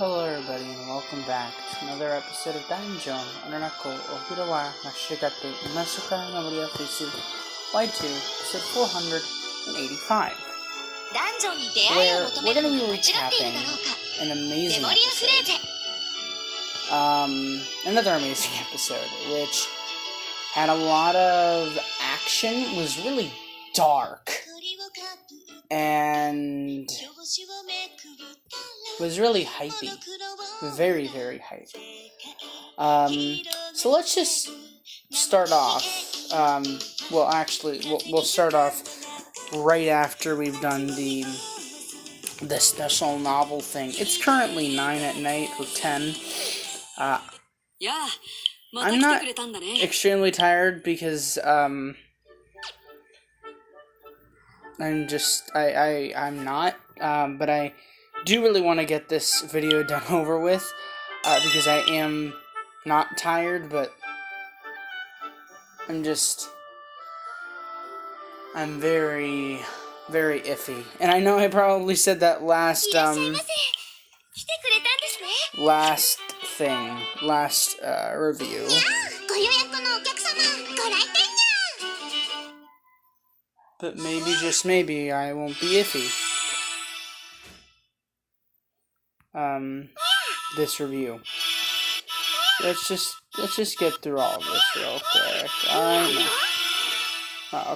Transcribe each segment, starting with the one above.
Hello everybody and welcome back to another episode of Dungeon Ononako Ohiro wa Mashigate Imasuka Memoria Freese Y2 episode 485, where we're going to be recapping an amazing episode. Another amazing episode, which had a lot of action, was really dark, and was really hypey. Very, very hypey. So let's just start off. We'll start off right after we've done the special novel thing. It's currently 9 at night, or 10. I'm not extremely tired because, I'm not, but I do really want to get this video done over with, because I am not tired, but I'm very, very iffy. And I know I probably said that last review. But maybe, just maybe, I won't be iffy. This review. Let's just get through all of this real quick.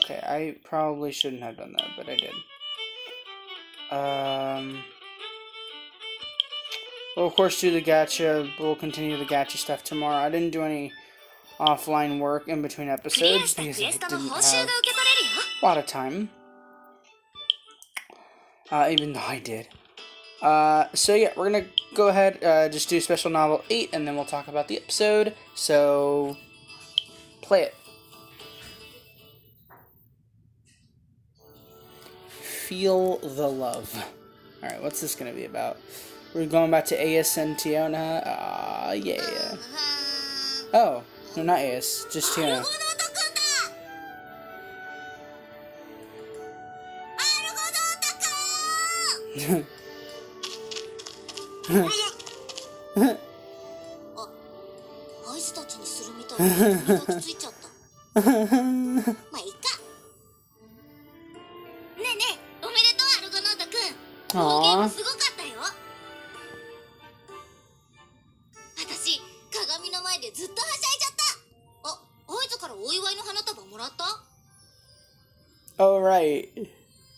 Okay, I probably shouldn't have done that, but I did. We'll of course do the gacha. We'll continue the gacha stuff tomorrow. I didn't do any offline work in between episodes because I didn't have a lot of time. Even though I did. So yeah, we're gonna go ahead, just do Special Novel 8, and then we'll talk about the episode. So, play it. Feel the love. Alright, what's this gonna be about? We're going back to AS and Tiona. Yeah. Oh, no, not AS, just Tiona. Aww. Oh, right.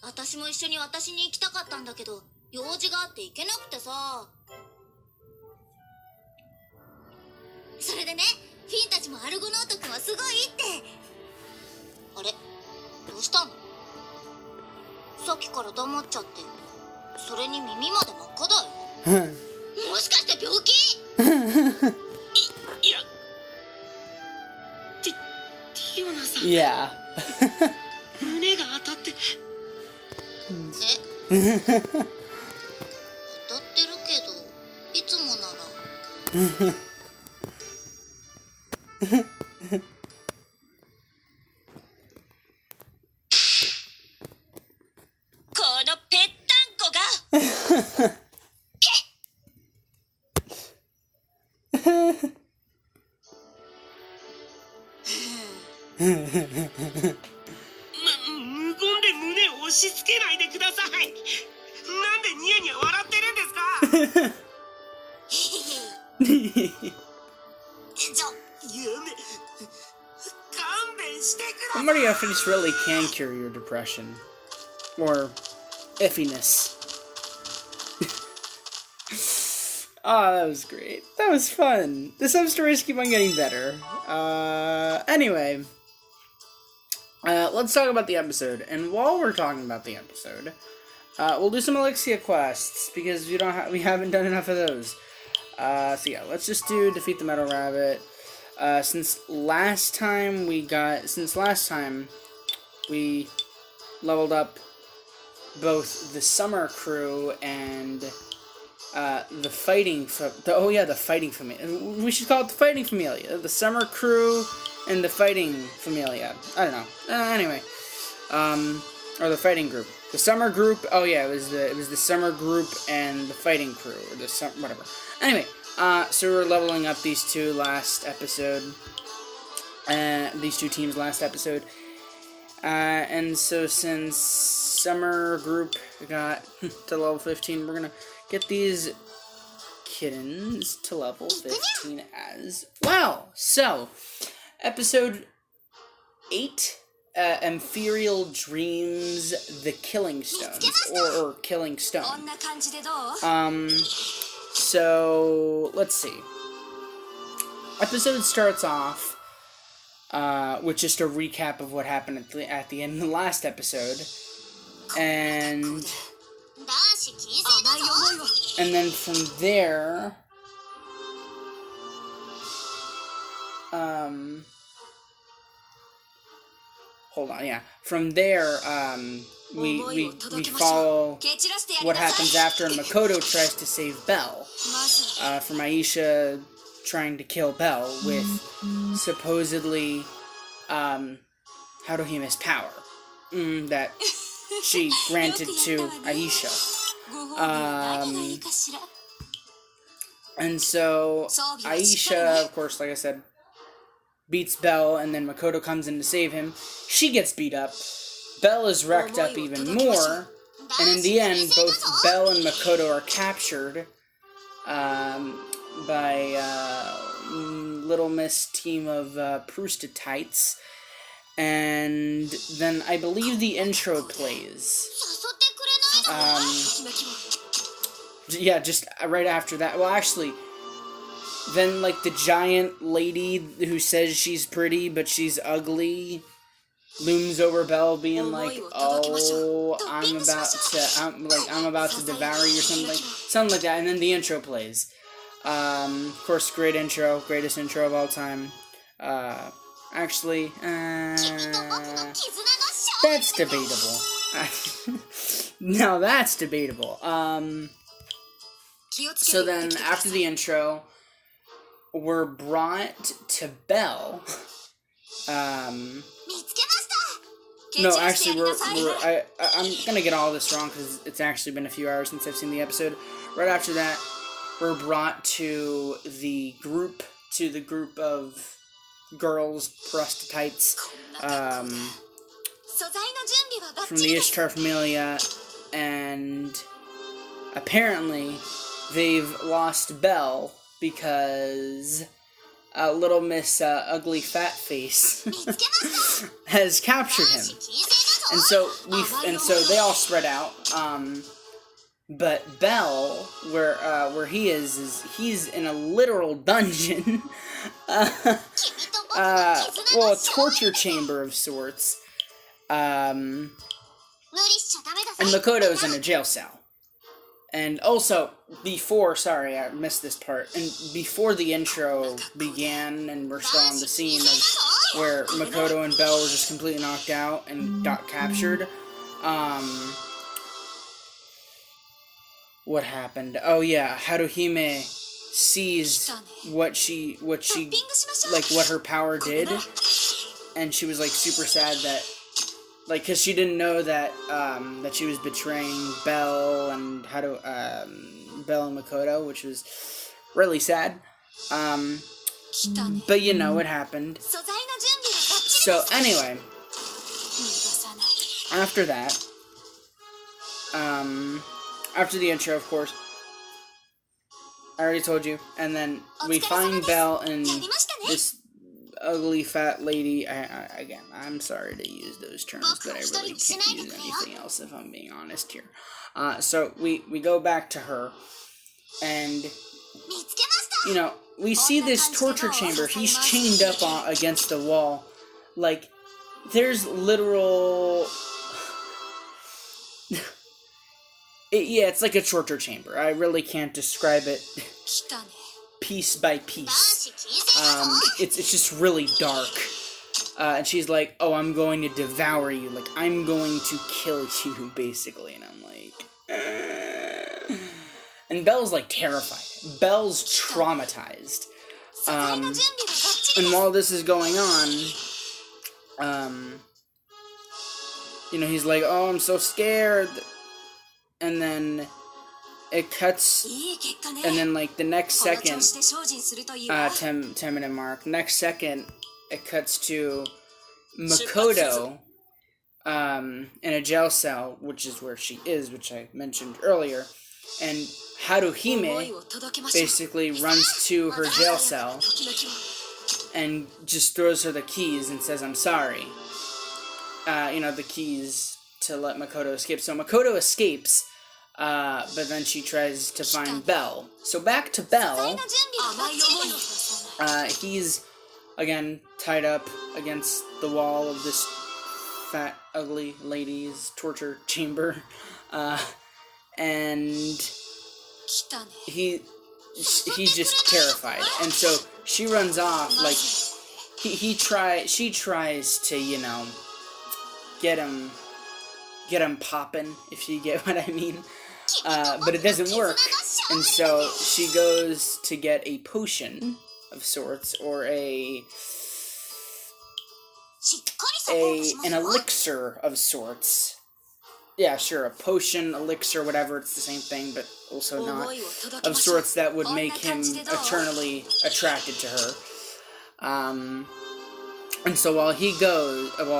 私も一緒に私に行きたかったんだけど、用事があって行けなくてさ。それでね、フィンたちもアルゴノート君はすごいって。あれ、どうしたの？さっきから黙っちゃって。それに耳まで真っ赤だよ。もしかして病気？いや。ティオナさん。Yeah. 胸が当たって。当たってるけど、いつもなら。このぺったんこが。無言で胸を押し付けないでください。なんでニヤニヤ笑ってるんですか。勘弁してください。 Memoria Freese really can cure your depression. Or iffiness. Oh, that was great. That was fun. The substories keep on getting better. Anyway. Let's talk about the episode. And while we're talking about the episode, we'll do some Elixia quests, because we haven't done enough of those. So yeah, let's just do Defeat the Metal Rabbit. Since last time we leveled up both the Summer Crew and the Fighting Familia. We should call it the Fighting Familia. The Summer Crew and the Fighting Familia. I don't know. Anyway, or the fighting group. The summer group. Oh yeah, it was the summer group and the fighting crew, or the whatever. Anyway, so we were leveling up these two last episode. These two teams last episode. And so since summer group got to level 15, we're gonna get these kittens to level 15 as well. So, episode 8, Ethereal Dreams, the Killing Stones, or Killing Stone. So, let's see. Episode starts off with just a recap of what happened at the end of the last episode, and then from there, hold on, yeah. From there, we follow what happens after Makoto tries to save Belle from Aisha trying to kill Belle with supposedly Haruhime's power that she granted to Aisha. And so Aisha, of course, like I said, beats Belle, and then Makoto comes in to save him. She gets beat up. Belle is wrecked up even more, and in the end, both Belle and Makoto are captured by Little Miss team of prostitutes, and then I believe the intro plays. Yeah, just right after that. Well, actually, then like the giant lady who says she's pretty but she's ugly looms over Belle, being like, "Oh, I'm about to devour you," or something like that. And then the intro plays. Of course, great intro, greatest intro of all time. Actually, that's debatable. No, that's debatable. So then, after the intro, we're brought to Belle. No, actually, I'm gonna get all this wrong because it's actually been a few hours since I've seen the episode. Right after that, we're brought to the group of girls, prostitutes, from the Ishtar Familia, and apparently they've lost Belle because Little Miss Ugly Fat Face has captured him, and so they all spread out. But Belle, where he is he's in a literal dungeon, well, a torture chamber of sorts. And Makoto's in a jail cell. And also, sorry, I missed this part, and before the intro began, and we're still on the scene of where Makoto and Belle were just completely knocked out and got captured, what happened? Oh yeah, Haruhime sees what her power did, and she was like super sad that, like, cause she didn't know that that she was betraying Belle and Belle and Makoto, which was really sad. But you know, it happened. So anyway, after that, after the intro, of course, I already told you, and then we find Belle and this ugly fat lady. Again, I'm sorry to use those terms, but I really can't use anything else if I'm being honest here. So we go back to her, and you know, we see this torture chamber. He's chained up against the wall, like there's literal. It's like a torture chamber. I really can't describe it piece by piece. It's just really dark. And she's like, "Oh, I'm going to devour you. Like, I'm going to kill you," basically. And I'm like... And Belle's, like, terrified. Belle's traumatized. And while this is going on... he's like, oh, I'm so scared. And then it cuts, and then, like, the next second, 10-minute mark, next second, it cuts to Makoto, in a jail cell, which is where she is, which I mentioned earlier, and Haruhime basically runs to her jail cell and just throws her the keys and says, I'm sorry. The keys to let Makoto escape. So Makoto escapes, but then she tries to find Bell. So back to Bell. He's, again, tied up against the wall of this fat, ugly lady's torture chamber. And he's just terrified. And so she runs off, like, she tries to, get him popping, if you get what I mean. But it doesn't work. And so she goes to get a potion of sorts, or an elixir of sorts. Yeah, sure, a potion, elixir, whatever, it's the same thing, but also not, of sorts that would make him eternally attracted to her. And so while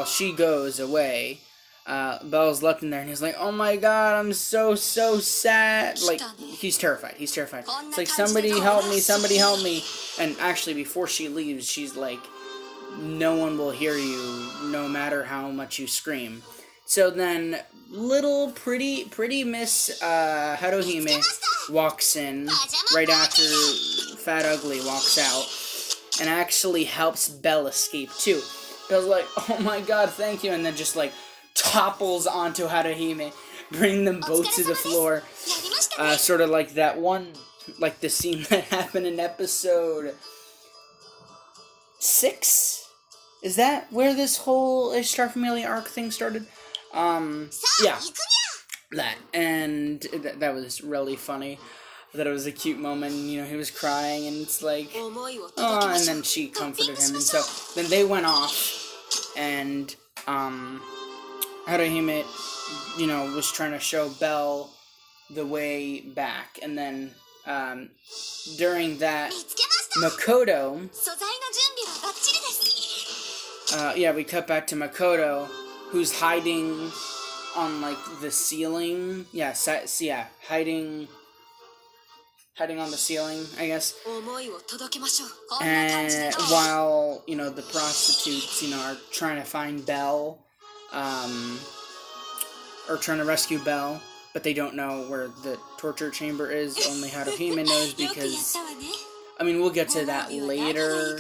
she goes away, Bell's left in there, and he's like, oh my god, I'm so sad. Like, he's terrified. It's like, somebody help me. And actually, before she leaves, she's like, no one will hear you, no matter how much you scream. So then, little pretty Miss Haruhime walks in, right after Fat Ugly walks out, and actually helps Belle escape, too. Belle's like, oh my god, thank you, and then just, like, topples onto Haruhime, bring them both to the floor. Sort of like that one, like the scene that happened in episode 6? Is that where this whole Star Familia arc thing started? Yeah. That. And that was really funny. I thought it was a cute moment, he was crying, and it's like, oh, and then she comforted him, and so then they went off, and, Haruhime, was trying to show Belle the way back, and then, during that, Makoto, we cut back to Makoto, who's hiding on, like, the ceiling, hiding on the ceiling, I guess, and while, the prostitutes, are trying to find Belle, or trying to rescue Belle, but they don't know where the torture chamber is. Only Haruhime knows, because, we'll get to that later,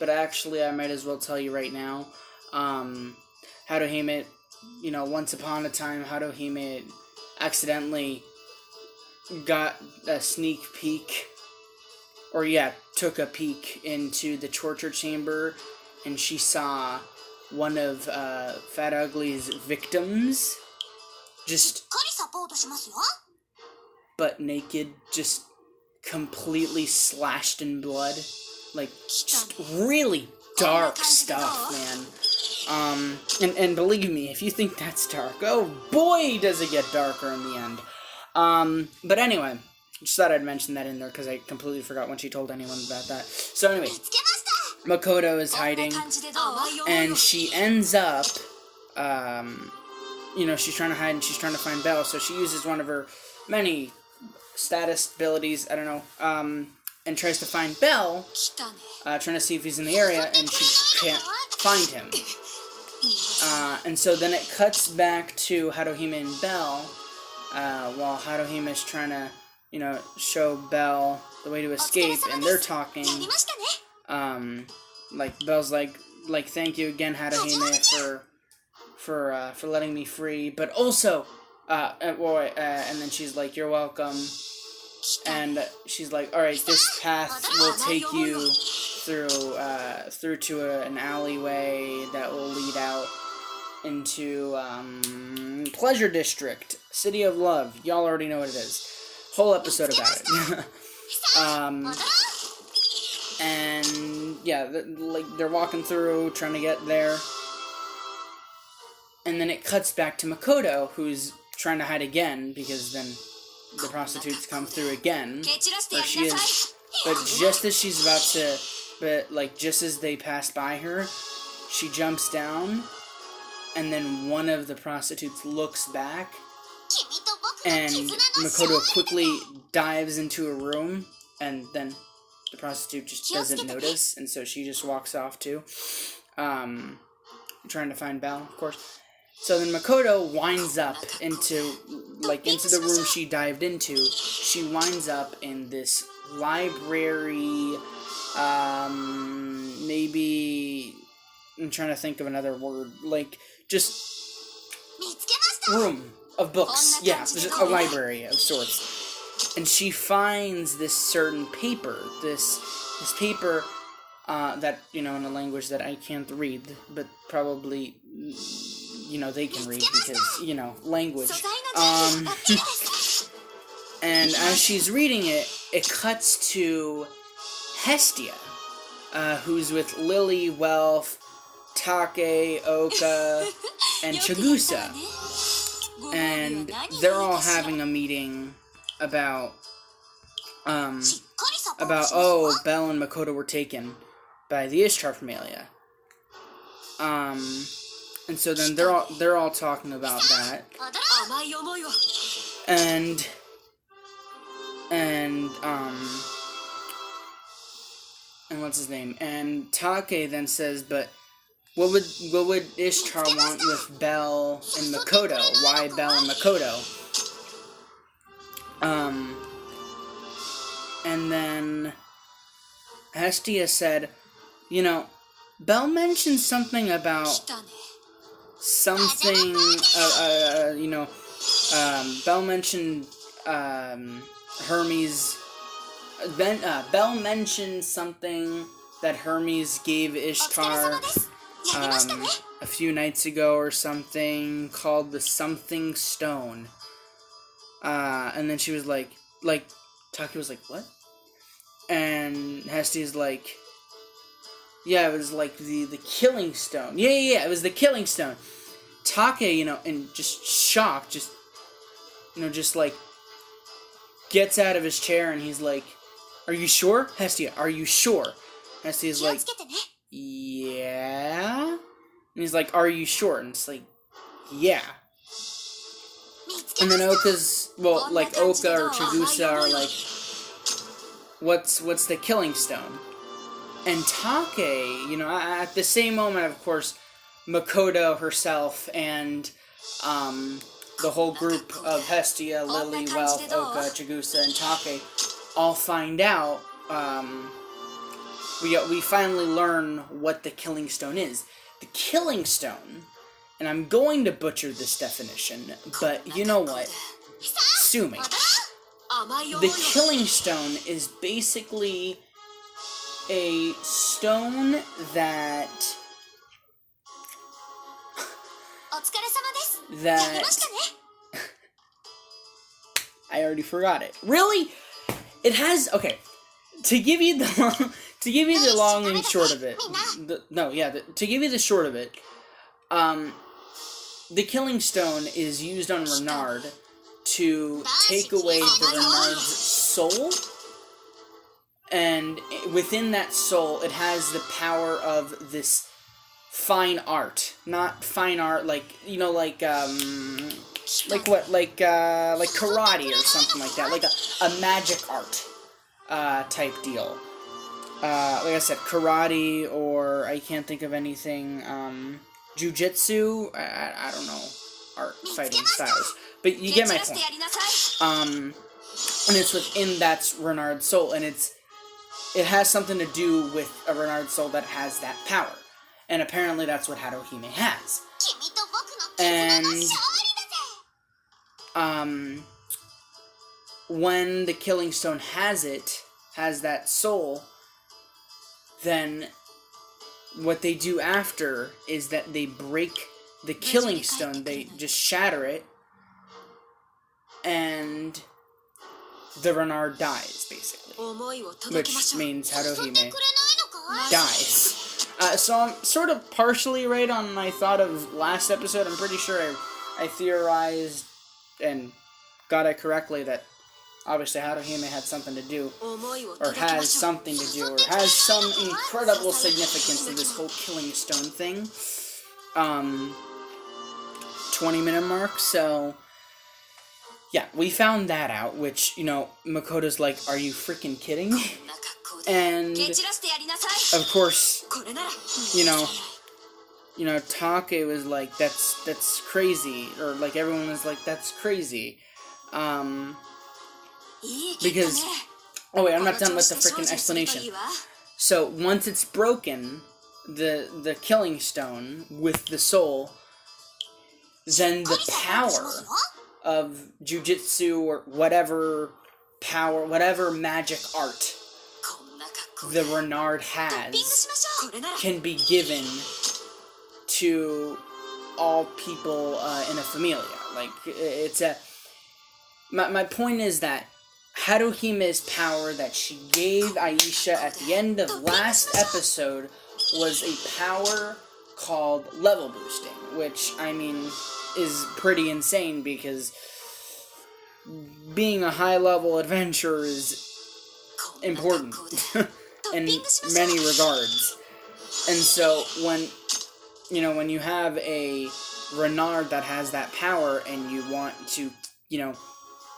but actually I might as well tell you right now. Haruhime, once upon a time, Haruhime accidentally got a sneak peek, or took a peek into the torture chamber, and she saw one of Fat Ugly's victims, just butt naked, just completely slashed in blood, like, just really dark stuff, man. And believe me, if you think that's dark, oh boy, does it get darker in the end. But anyway, just thought I'd mention that in there, because I completely forgot when she told anyone about that. So anyway, Makoto is hiding, and she ends up, she's trying to hide, and she's trying to find Belle, so she uses one of her many status abilities, I don't know, and tries to find Belle, trying to see if he's in the area, and she can't find him. And so then it cuts back to Haruhime and Belle, while Haruhime is trying to, show Belle the way to escape, and they're talking, like, Belle's like, thank you again, Haruhime, for letting me free, but also, and then she's like, you're welcome, and she's like, alright, this path will take you through to an alleyway that will lead out into, Pleasure District, City of Love. Y'all already know what it is. Whole episode about it. And, they're walking through, trying to get there. And then it cuts back to Makoto, who's trying to hide again, because then the prostitutes come through again, where she is, but just as she's about to, just as they pass by her, she jumps down, and then one of the prostitutes looks back, and Makoto quickly dives into a room, and then the prostitute just doesn't notice, and so she just walks off too, trying to find Belle, of course. So then Makoto winds up into the room she dived into. She winds up in this library, maybe, I'm trying to think of another word, just room of books. Yeah, just a library of sorts. And she finds this certain paper, this paper that, in a language that I can't read, but probably, they can read because, language. And as she's reading it, it cuts to Hestia, who's with Lvl.8, Take, Oka, and Chigusa. And they're all having a meeting about, Belle and Makoto were taken by the Ishtar Familia. And so then they're all talking about that. And what's his name? And Take then says, but what would Ishtar want with Belle and Makoto? Why Belle and Makoto? And then Hestia said, Belle mentioned something about Belle mentioned Hermes. Then Belle mentioned something that Hermes gave Ishtar a few nights ago or something, called the something stone. And then she was like Taki was like, what? And Hestia's like, yeah, it was like the killing stone. Yeah, it was the killing stone. Take, and just shocked, just gets out of his chair and he's like, are you sure? Hestia, are you sure? Hestia's like, yeah? And he's like, are you sure? And it's like, yeah. And then Oka or Chigusa are like, what's the killing stone? And Take, at the same moment, of course, Makoto herself and the whole group of Hestia, Lily, Wealth, Oka, Chigusa, and Take all find out. We finally learn what the killing stone is. The killing stone, and I'm going to butcher this definition, but you know what? Sue me. The killing stone is basically a stone that I already forgot it. Really? It has, okay. To give you the long and short of it. To give you the short of it, the killing stone is used on Renard to take away the Renard's soul. And within that soul, it has the power of this fine art. Not fine art like karate or something like that. Like a magic art type deal. Like I said, karate, or I can't think of anything, jujitsu, I don't know, art fighting styles. But you get my point. And it's within that's Renard's soul, and it has something to do with a Renard soul that has that power. And apparently that's what Haruhime has. And when the killing stone has that soul, then what they do after is that they break the killing stone, they just shatter it, and the Renard dies, basically. Which means Haruhime dies. So I'm sort of partially right on my thought of last episode. I'm pretty sure I theorized and got it correctly that obviously Haruhime had something to do, or has something to do, or has some incredible significance to this whole killing stone thing. 20-minute mark, so yeah, we found that out, which, Makoto's like, are you freaking kidding me? And, of course, Take was like, that's crazy, or like, everyone was like, that's crazy, because, oh wait, I'm not done with the freaking explanation. So, once it's broken, the killing stone with the soul, then the power of jujitsu or whatever power, whatever magic art the Renard has can be given to all people in a familia. Like, it's a... My point is that Haruhime's power that she gave Aisha at the end of last episode was a power called level boosting, which, I mean, is pretty insane because being a high-level adventurer is important in many regards. And so when you have a Renard that has that power and you want to,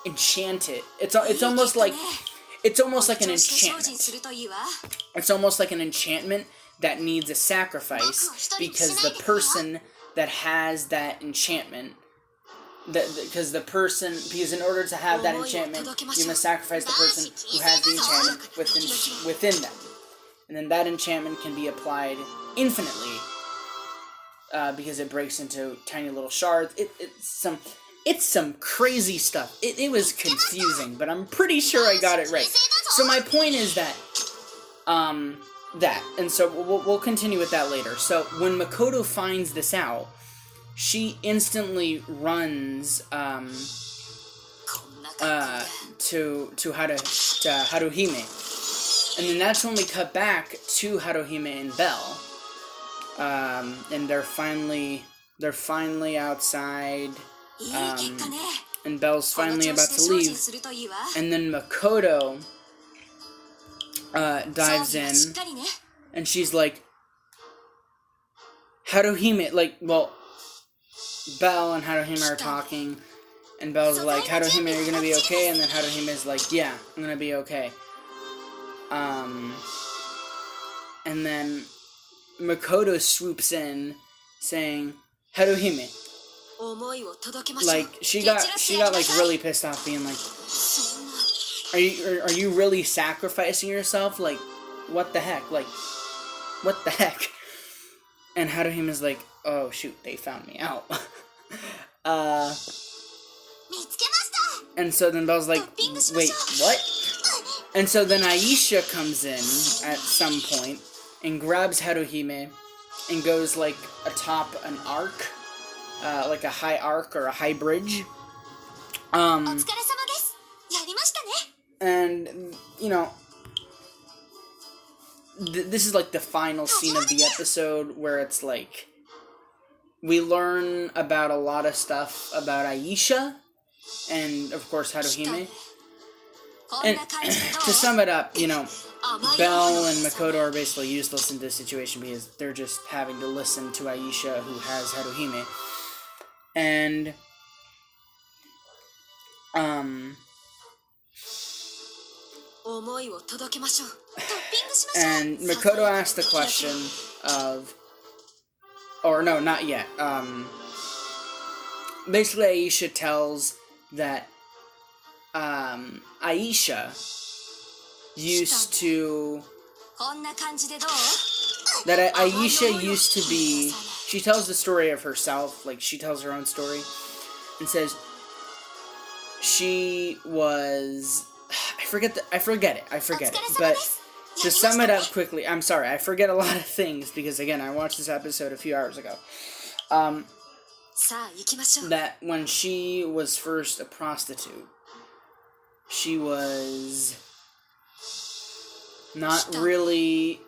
enchant it, it's almost like an enchantment. It's almost like an enchantment that needs a sacrifice, because the person that has that enchantment, because in order to have that enchantment, you must sacrifice the person who has the enchantment within them. And then that enchantment can be applied infinitely, because it breaks into tiny little shards. It's some crazy stuff. It was confusing, but I'm pretty sure I got it right. So my point is that, and so we'll continue with that later. So when Makoto finds this out, she instantly runs to Haruhime, and then that's when we cut back to Haruhime and Belle, and they're finally outside, and Belle's finally about to leave, and then Makoto dives in, and she's like, Haruhime, Belle and Haruhime are talking, and Belle's like, Haruhime, are you gonna be okay? And then Haruhime's like, yeah, I'm gonna be okay. And then Makoto swoops in, saying, Haruhime. Like, she got really pissed off, being like, are you really sacrificing yourself? Like, what the heck? Like, what the heck? And Haruhime's like, oh shoot, they found me out. And so then Belle's like, wait, what? And so then Aisha comes in at some point and grabs Haruhime and goes like atop an arc, like a high arc or a high bridge. And, this is like the final scene of the episode where it's like, we learn about a lot of stuff about Aisha and, of course, Haruhime. And to sum it up, Belle and Makoto are basically useless in this situation because they're just having to listen to Aisha, who has Haruhime. And, and Makoto asked the question of, or no, not yet. Basically, Aisha tells that Aisha used to be. She tells the story of herself, like she tells her own story, and says she was. I forget it. But to sum it up quickly, I'm sorry, I forget a lot of things because, again, I watched this episode a few hours ago. That when she was first a prostitute, she was not really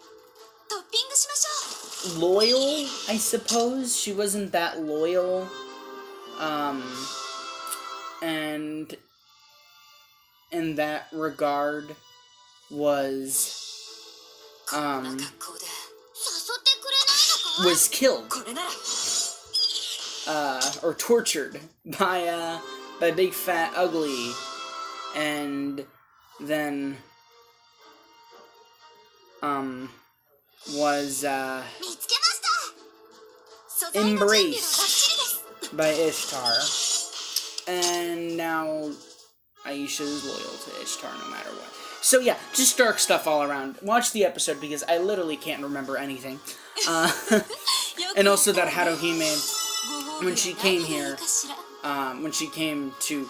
loyal, I suppose. She wasn't that loyal. And in that regard was killed or tortured by Big Fat Ugly, and then was embraced by Ishtar, and now Aisha is loyal to Ishtar no matter what. So yeah, just dark stuff all around. Watch the episode because I literally can't remember anything. And also that Haruhime, when she came here, when she came to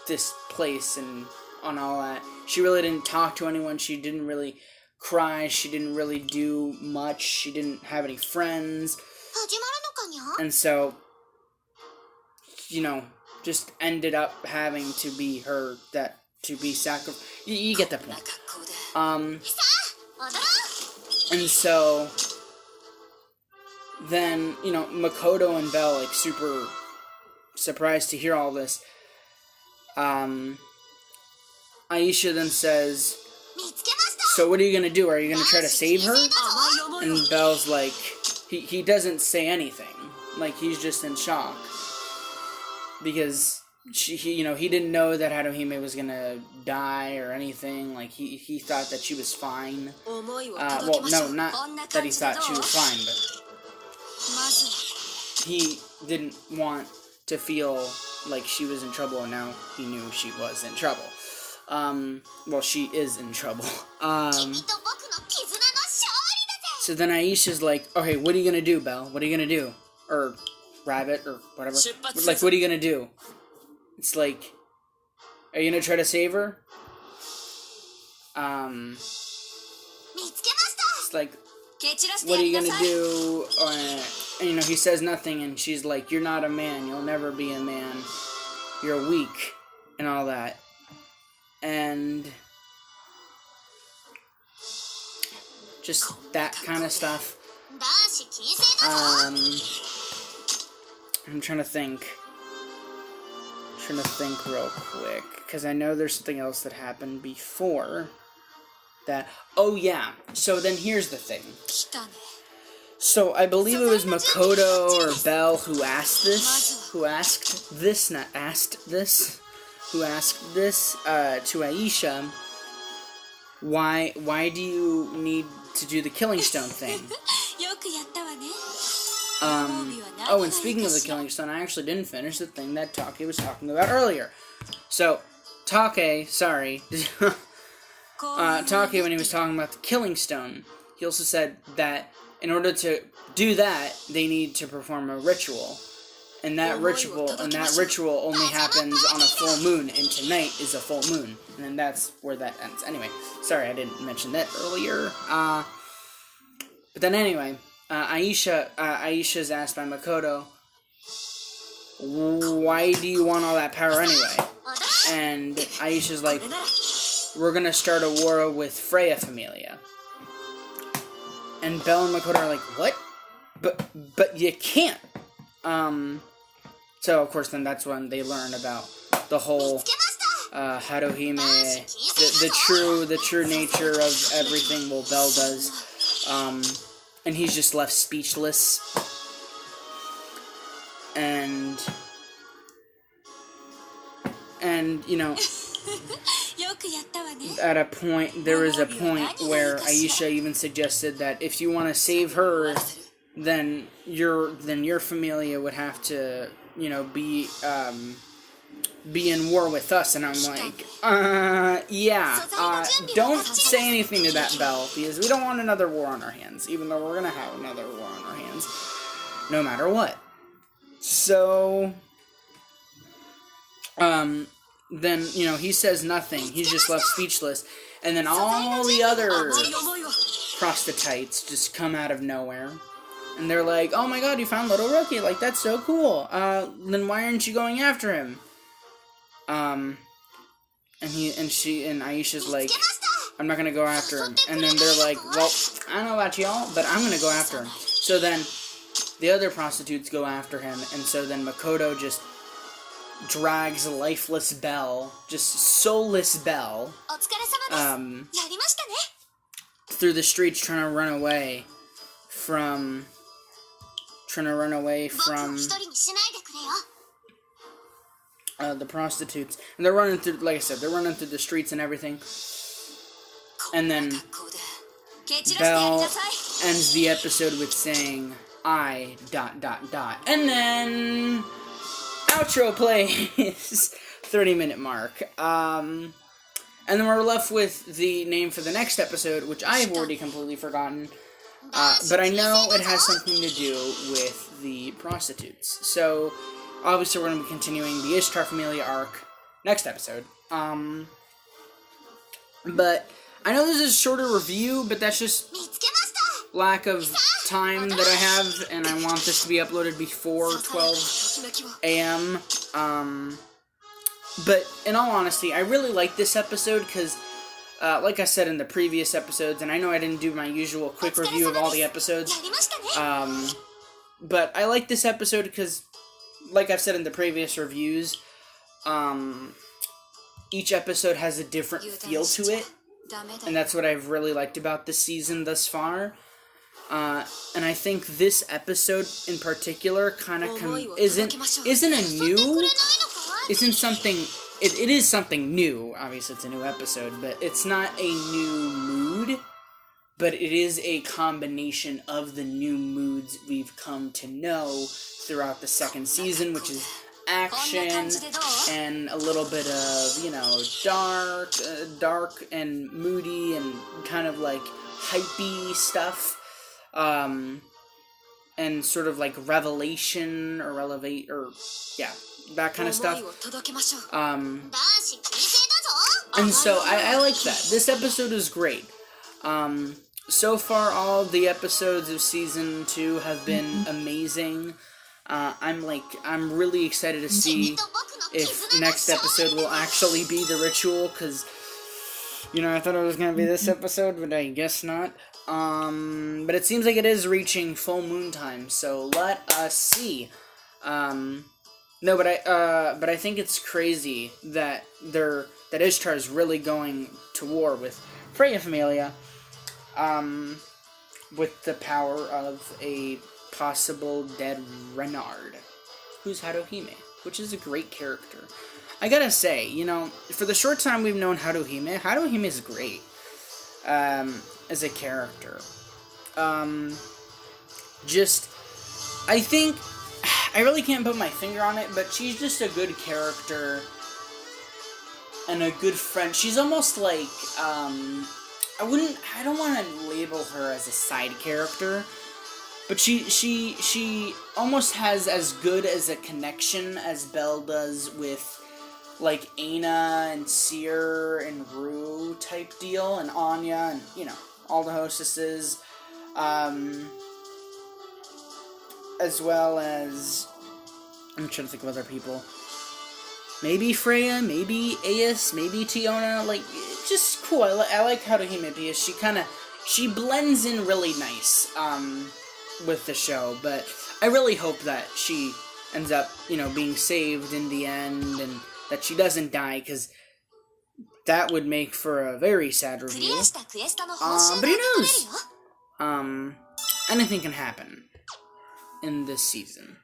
this place and on all that, she really didn't talk to anyone. She didn't really cry. She didn't really do much. She didn't have any friends. And so, just ended up having to be her to be sacrificed. You get the point. And so then, Makoto and Belle, like, super surprised to hear all this. Aisha then says, so what are you gonna do? Are you gonna try to save her? And Belle's like, he doesn't say anything. Like, he's just in shock. Because he didn't know that Haruhime was gonna die or anything. Like, he thought that she was fine. Well, no, not that he thought she was fine, but he didn't want to feel like she was in trouble, and now he knew she was in trouble. Well, she is in trouble. So then Aisha's like, okay, what are you gonna do, Belle? What are you gonna do? Or Rabbit, or whatever. Like, what are you gonna do? It's like, are you gonna try to save her? It's like, what are you gonna do? And, he says nothing, and she's like, you're not a man. You'll never be a man. You're weak, and all that. And just that kind of stuff. I'm trying to think real quick, because I know there's something else that happened before that. Oh yeah, so then here's the thing. So I believe it was Makoto or Belle who asked this to Aisha, why do you need to do the Killing Stone thing? And speaking of the Killing Stone, I actually didn't finish the thing that Take was talking about earlier. So, Take, Take, when he was talking about the Killing Stone, he also said that in order to do that, they need to perform a ritual. And that ritual only happens on a full moon, and tonight is a full moon. And then that's where that ends. Anyway, sorry I didn't mention that earlier. But then anyway, Aisha's asked by Makoto, why do you want all that power anyway? And Aisha's like, we're gonna start a war with Freya Familia. And Belle and Makoto are like, what? But you can't. So of course then that's when they learn about the whole Haruhime, the true nature of everything Belle does. And he's just left speechless. And there was a point where Aisha even suggested that if you want to save her, then your familia would have to, be in war with us. And I'm like, don't say anything to that, Belle, because we don't want another war on our hands, even though we're gonna have another war on our hands, no matter what. So, then, he says nothing. He's just left speechless. And then all the other prostitutes just come out of nowhere. And they're like, oh my god, you found little Rookie. Like, that's so cool. Then why aren't you going after him? And Aisha's like, I'm not gonna go after him. And then they're like, well, I don't know about y'all, but I'm gonna go after him. So then the other prostitutes go after him, and so then Makoto just drags lifeless Belle, just soulless Belle, through the streets trying to run away from the prostitutes. And they're running through, like I said, they're running through the streets and everything. And then Belle ends the episode with saying, I ... And then outro plays. 30-minute mark. And then we're left with the name for the next episode, which I've already completely forgotten. But I know it has something to do with the prostitutes. So, obviously we're going to be continuing the Ishtar Familia arc next episode. But I know this is a shorter review, but that's just lack of time that I have, and I want this to be uploaded before 12 a.m. But in all honesty, I really like this episode because, like I said in the previous episodes, and I know I didn't do my usual quick review of all the episodes, but I like this episode because, like I've said in the previous reviews, each episode has a different feel to it, and that's what I've really liked about this season thus far. And I think this episode in it is something new. Obviously it's a new episode, but it's not a new mood, but it is a combination of the new moods we've come to know throughout the second season, which is action and a little bit of, dark and moody and kind of like hypey stuff. And sort of like revelation or that kind of stuff. And so I like that. This episode is great. So far, all the episodes of season 2 have been amazing. I'm really excited to see if next episode will actually be the ritual, because, I thought it was going to be this episode, but I guess not. But it seems like it is reaching full moon time, so let us see. But I think it's crazy that Ishtar is really going to war with Freya Familia, with the power of a possible dead Renard, who's Haruhime, which is a great character. I gotta say, for the short time we've known Haruhime is great, as a character. I think, I really can't put my finger on it, but she's just a good character, and a good friend. She's almost like, I don't want to label her as a side character, but she almost has as good as a connection as Belle does with, like, Aina and Seer and Rue type deal, and Anya, and, all the hostesses, as well as, I'm trying to think of other people, maybe Freya, maybe Aes, maybe Tiona, like, just cool. I like Haruhime because she blends in really nice, with the show, but I really hope that she ends up, being saved in the end, and that she doesn't die, because that would make for a very sad review. But who knows? Anything can happen in this season.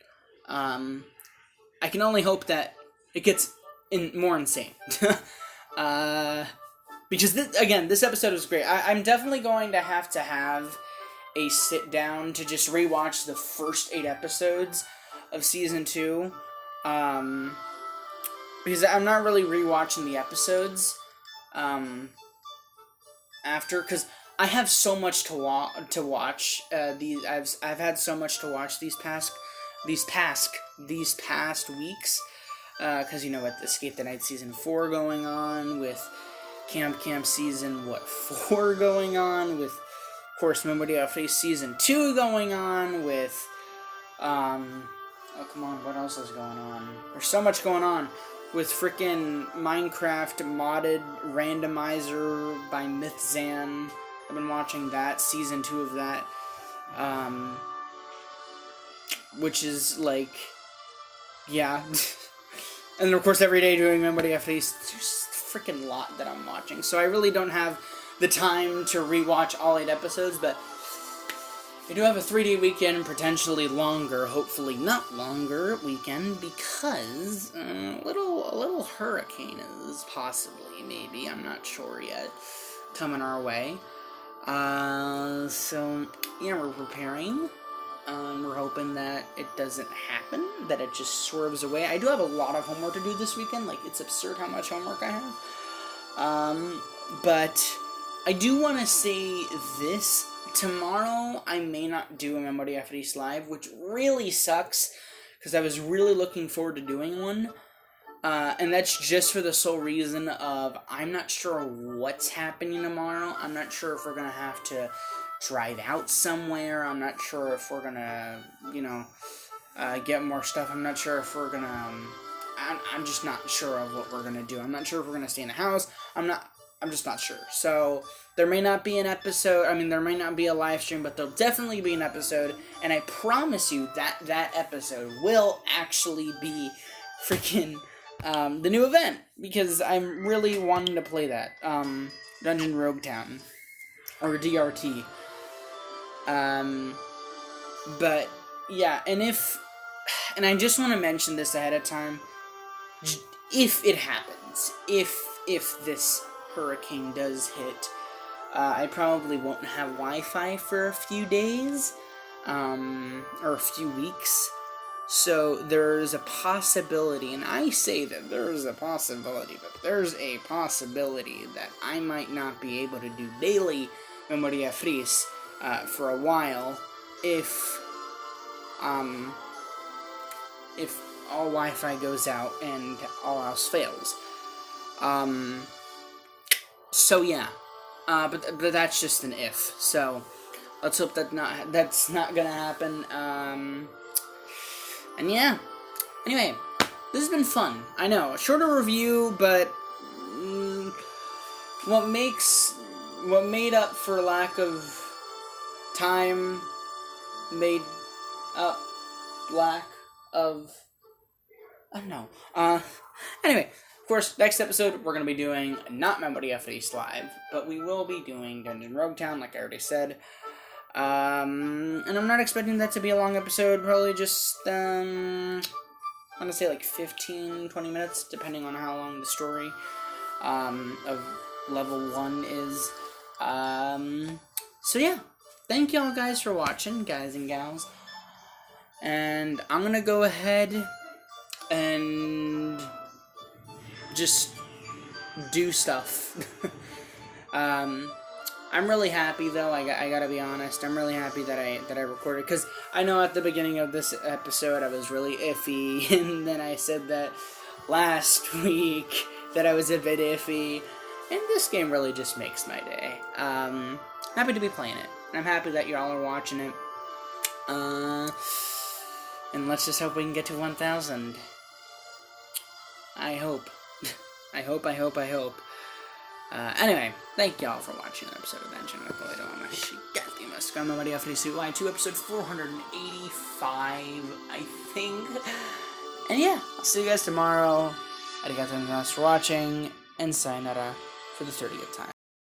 I can only hope that it gets more insane. Because, this episode was great. I'm definitely going to have a sit-down to just rewatch the first 8 episodes of Season 2. Because I'm not really rewatching the episodes after, because I have so much to watch. I've had so much to watch these past weeks. Because with Escape the Night Season 4 going on, with Camp Season 4 going on, with, of course, Memoria Season 2 going on, with what else is going on? There's so much going on. With frickin' Minecraft modded randomizer by Mythzan. I've been watching that, Season 2 of that. which is, like, yeah. And, of course, every day doing Memoria, there's a freaking lot that I'm watching. So I really don't have the time to rewatch all 8 episodes, but I do have a 3-day weekend, potentially longer, hopefully not longer weekend, because a little hurricane is possibly, maybe, I'm not sure yet, coming our way. So, yeah, we're preparing. We're hoping that it doesn't happen, that it just swerves away. I do have a lot of homework to do this weekend. Like, it's absurd how much homework I have. But I do want to say this. Tomorrow, I may not do a Memoria Freese live, which really sucks, because I was really looking forward to doing one. And that's just for the sole reason of I'm not sure what's happening tomorrow. I'm not sure if we're going to have to drive out somewhere. I'm not sure if we're going to, get more stuff. I'm not sure if we're going to, I'm just not sure of what we're going to do. I'm not sure if we're going to stay in the house. I'm just not sure. So, there may not be an episode, there may not be a live stream, but there'll definitely be an episode, and I promise you that episode will actually be freaking, the new event, because I'm really wanting to play that, Dungeon Rogue Town, or DRT, but, yeah, and I just want to mention this ahead of time, if it happens, if this hurricane does hit, I probably won't have Wi-Fi for a few days, or a few weeks, so there's a possibility, and I say that there's a possibility, but there's a possibility that I might not be able to do daily Memoria Freese, for a while, if all Wi-Fi goes out and all else fails. So yeah, but that's just an if, so let's hope that's not gonna happen, and yeah, anyway, this has been fun, I know, a shorter review, but, what made up for lack of time, made up lack of, I don't know, anyway, of course, next episode, we're going to be doing, not Memoria Freese Live, but we will be doing Dungeon Rogue Town, like I already said, and I'm not expecting that to be a long episode, probably just, I'm going to say like 15-20 minutes, depending on how long the story, of level 1 is, so yeah, thank y'all guys for watching, guys and gals, and I'm going to go ahead and just do stuff. I'm really happy though, I gotta be honest, I'm really happy that I recorded, because I know at the beginning of this episode I was really iffy, and then I said that last week that I was a bit iffy, and this game really just makes my day. Happy to be playing it, and I'm happy that y'all are watching it, and let's just hope we can get to 1,000. I hope. I hope. Anyway, thank y'all for watching an episode of Dungeon Rogue.8. Memoria Freese 2, episode 485, I think. And yeah, I'll see you guys tomorrow. Arigatou gozaimasu for watching, and sayonara for the 30th time.